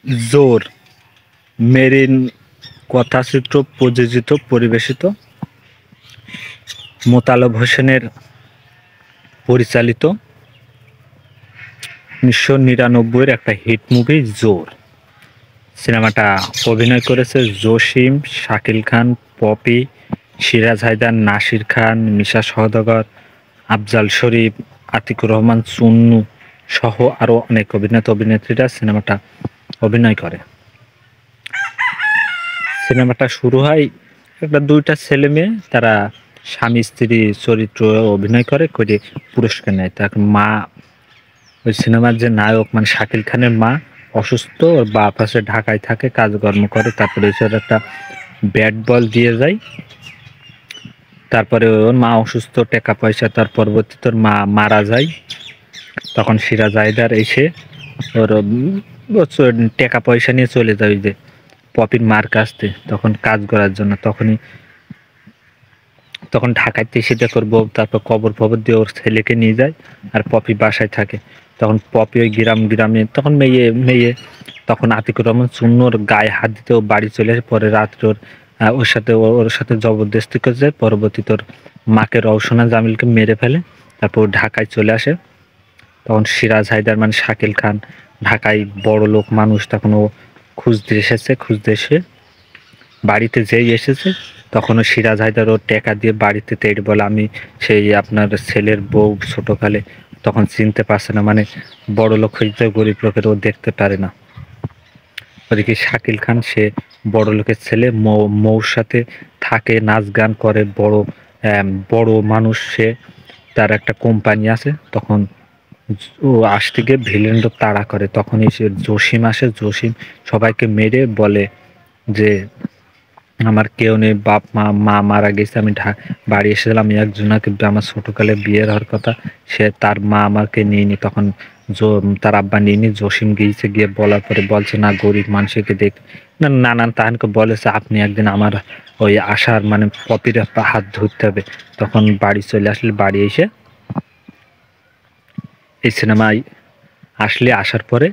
জোর মেরিন কথাচিত্র প্রযোজিত পরিবেশিত মোতালেব হোসেনের পরিচালিত 1999-এর একটা হিট মুভি জোর। সিনেমাটা অভিনয় করেছে জসিম, শাকিল খান, পপি, সিরাজ হায়দার, নাসির খান, মিশা সওদাগর, আফজাল শরীফ, আতিকুর রহমান চুন্নু সহ আরও অনেক অভিনেতা অভিনেত্রীরা সিনেমাটা অভিনয় করে। সিনেমাটা শুরু হয় একটা দুইটা ছেলে মেয়ে, তারা স্বামী স্ত্রী চরিত্র অভিনয় করে পুরস্কার নেয়। তার মা, ওই সিনেমার যে নায়ক মানে শাকিল খানের মা অসুস্থ, ওর বাপ আছে ঢাকায় থাকে, কাজকর্ম করে, তারপরে এসব একটা ব্যাট বল দিয়ে যায়। তারপরে ওর মা অসুস্থ, টাকা পয়সা, তার পরবর্তীতে ওর মা মারা যায়। তখন সিরাজ আয়দার এসে ওর টাকা পয়সা নিয়ে চলে যায় ওই যে পপির মার কাছতে, তখন কাজ করার জন্য। তখন ঢাকাতে এসে করবো, তারপর কবর ফবর দিয়ে ওর ছেলেকে নিয়ে যায়, আর পপি বাসায় থাকে। তখন পপি ওই গ্রামে তখন মেয়ে মেয়ে তখন আতিকুর রহমান চুন্নুর গায়ে হাত দিতে ও বাড়ি চলে আসে। পরে রাত্রে ওর সাথে জবরদস্তি করে যায়। পরবর্তী তোর মাকে রওশনা জামিলকে মেরে ফেলে, তারপর ঢাকায় চলে আসে। তখন সিরাজ হায়দার মানে শাকিল খান ঢাকায় বড় লোক মানুষ, তখন ও খুঁজতে এসে বাড়িতে যেই এসেছে, তখন ও সিরাজ হায়দার ওর টাকা দিয়ে বাড়িতে তৈরি বলে আমি সেই আপনার ছেলের বউ ছোটকালে, তখন চিনতে পারছে না, মানে বড় লোক হইতে গরিব লোকের ও দেখতে পারে না। ওদিকে শাকিল খান সে বড় লোকের ছেলে, মৌর সাথে থাকে, নাচ গান করে, বড় মানুষ সে, তার একটা কোম্পানি আছে। তখন ও আসতে গিয়ে ভিলেনরা তাড়া করে, তখনই সে জসিম আসে। জসিম সবাইকে মেরে বলে যে আমার কেউ নেই, বাপ মা মারা গেছে, আমি বাড়ি এসেছিলাম, আমি একজনকে আমার ছোটকালে বিয়ের হওয়ার কথা, সে তার মা আমাকে নিয়ে তখন তার আব্বা নিয়ে জসিম গিয়ে বলার পরে বলছে না গরিব মানুষকে দেখ, নানান তাহানকে বলেছে আপনি একদিন আমার ওই আশার মানে পপির হাত ধরতে হবে। তখন বাড়ি চলে আসলে, বাড়ি এসে এই সিনেমায় আসার পরে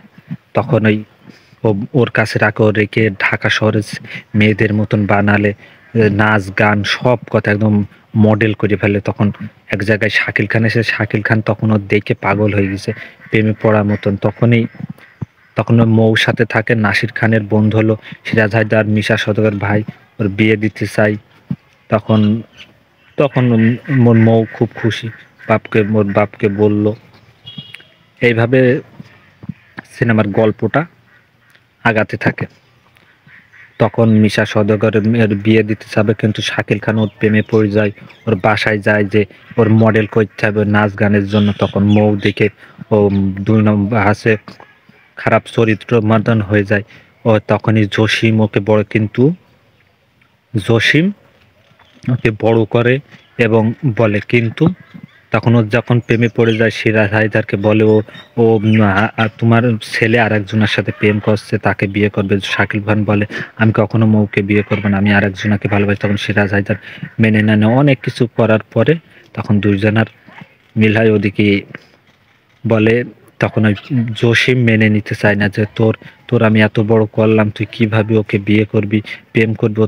তখন ওর কাছে রাখে, ওর রেখে ঢাকা শহরে মেয়েদের মতন বানালে, নাচ গান সব কথা একদম মডেল করে ফেলে। তখন এক জায়গায় শাকিল খান এসে, শাকিল খান তখন ওর দেখে পাগল হয়ে গেছে, প্রেমে পড়ার মতন। তখন ওর মৌর সাথে থাকে, নাসির খানের বন্ধু হলো সিরাজ হায়দার, মিশা সওদাগর ভাই, ওর বিয়ে দিতে চাই। তখন তখন মোর মৌ খুব খুশি, মোর বাপকে বলল। এইভাবে সিনেমার গল্পটা আগাতে থাকে। তখন মিশা সওদাগরের বিয়ে দিতে যাবে, কিন্তু শাকিল খান ওর প্রেমে পড়ে যায়, ওর বাসায় যায় যে ওর মডেল করতে হবে নাচ গানের জন্য। তখন মৌ দেখে ও 2 নম্বর হাসে, খারাপ চরিত্র মর্দন হয়ে যায়। ও তখনই জসিম ওকে বড় করে এবং বলে, কিন্তু তখন ও যখন প্রেমে পড়ে যায় সিরাজ হায়দারকে বলে ও ও তোমার ছেলে আর একজনের সাথে প্রেম করছে, তাকে বিয়ে করবে। শাকিল খান বলে আমি কখনো মৌকে বিয়ে করবো না, আমি আর একজনকে ভালোবাসি। তখন সিরাজ হায়দার মেনে নেয় না। অনেক কিছু করার পরে তখন দুইজনার মিল হয়। ওদিকে বলে তখন ওই জসিম মেনে নিতে চায় না যে তোর আমি এত বড় করলাম, তুই কিভাবে ওকে বিয়ে করবি, প্রেম করবি,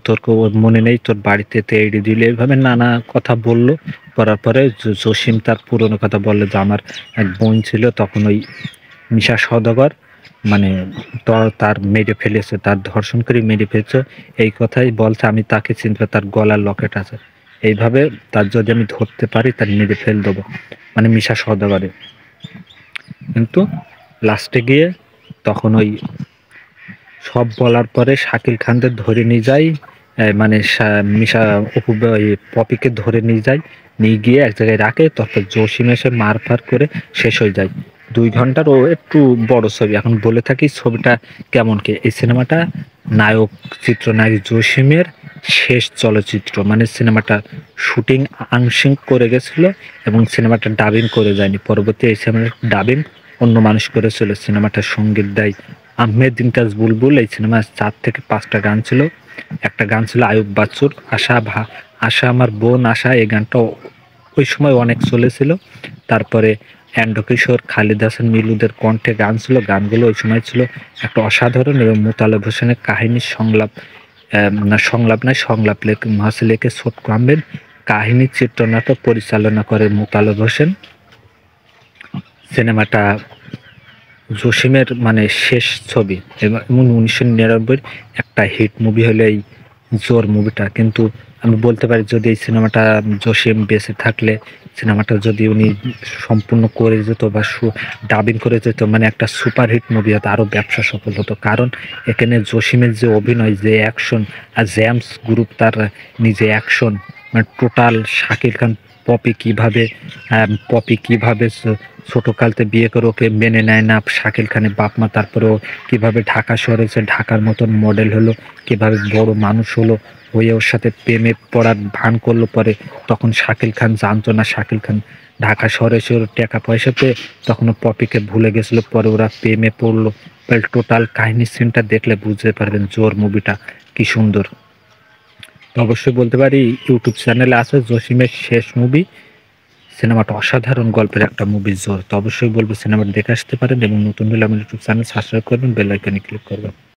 ওর মনে নেই, তোর বাড়িতে তেড়ে দিলে, এইভাবে নানা কথা বললো। করার পরে জসিম তার পুরনো কথা বললো যে আমার এক বোন ছিল, তখন ওই মিশা সওদাগর মানে তার মেরে ফেলেছে, তার ধর্ষণ করে মেরে ফেলেছে, এই কথাই বলছে। আমি তাকে চিনতে, তার গলার লকেট আছে, এইভাবে তার যদি আমি ধরতে পারি তার মেরে ফেল দেবো, মানে মিশা সওদাগরে। কিন্তু লাস্টে গিয়ে তখন ওই সব বলার পরে শাকিল খানদের ধরে নিয়ে যায়, মানে মিশা ওই পপিকে ধরে নিয়ে গিয়ে এক জায়গায় রাখে। তারপর জসিম এসে মারফার করে শেষ হয়ে যায়। 2 ঘন্টার ও একটু বড় ছবি। এখন বলে থাকি ছবিটা কেমন কি। এই সিনেমাটা চিত্রনায়ক জসিমের শেষ চলচ্চিত্র, মানে সিনেমাটা শুটিং আংশিক করে গেছিল এবং সিনেমাটা ডাবিং করে যায়নি। পরবর্তী এই সিনেমার ডাবিং অন্য মানুষ করেছিল। সিনেমাটার সঙ্গীত দেয় আহমেদ ইমতাজ বুলবুল। এই সিনেমায় 4 থেকে 5টা গান ছিল। একটা গান ছিল আয়ুব বাচ্চুর আশা আমার বোন আশা, এই গানটা ওই সময় অনেক চলেছিল। তারপরে এন্ড্র কিশোর, খালিদ হাসান মিলুদের কণ্ঠে গান ছিল। গানগুলো ওই সময় ছিল একটা অসাধারণ, এবং মোতালেব হোসেনের কাহিনীর সংলাপ, সংলাপ লেখে মহাসি লেখে ছোটকু আহমেদ, কাহিনী চিত্রনাটক পরিচালনা করে মোতালেব হোসেন। সিনেমাটা জসিমের মানে শেষ ছবি, এবং 1999 একটা হিট মুভি হলো এই জোর মুভিটা। কিন্তু আমি বলতে পারি যদি এই সিনেমাটা জসিম বেঁচে থাকলে, সিনেমাটা যদি উনি সম্পূর্ণ করে যেত বা ডাবিং করে যেত, মানে একটা সুপারহিট মুভি হতো, আরও ব্যবসা সফল হতো। কারণ এখানে জসিমের যে অভিনয়, যে অ্যাকশন, আর জেমস গ্রুপ তার নিজে অ্যাকশন, মানে টোটাল শাকিব খান পপি কিভাবে ছোট কালতে বিয়ে করে ওকে মেনে নেয় না শাকিল খানের বাপ মা, তারপরেও কিভাবে ঢাকা শহরে এসে ঢাকার মতন মডেল হলো, কিভাবে বড় মানুষ হলো, হয়ে ওর সাথে প্রেমে পড়ার ভান করলো। পরে তখন শাকিল খান জানতো না, শাকিল খান ঢাকা শহরে এসে ওর টাকা পয়সা পেয়ে তখনও পপিকে ভুলে গেছিলো, পরে ওরা প্রেমে পড়লো। টোটাল কাহিনী সিনটা দেখলে বুঝতে পারবেন জোর মুভিটা কি সুন্দর। তো অবশ্যই বলতে পারি ইউটিউব চ্যানেলে আছে জসিমের শেষ মুভি। সিনেমাটা অসাধারণ গল্পের একটা মুভি জোর। তো অবশ্যই বলবো সিনেমাটা দেখে আসতে পারেন, এবং নতুন হলে আমার ইউটিউব চ্যানেল সাবস্ক্রাইব করবেন, বেল আইকনে ক্লিক করবেন।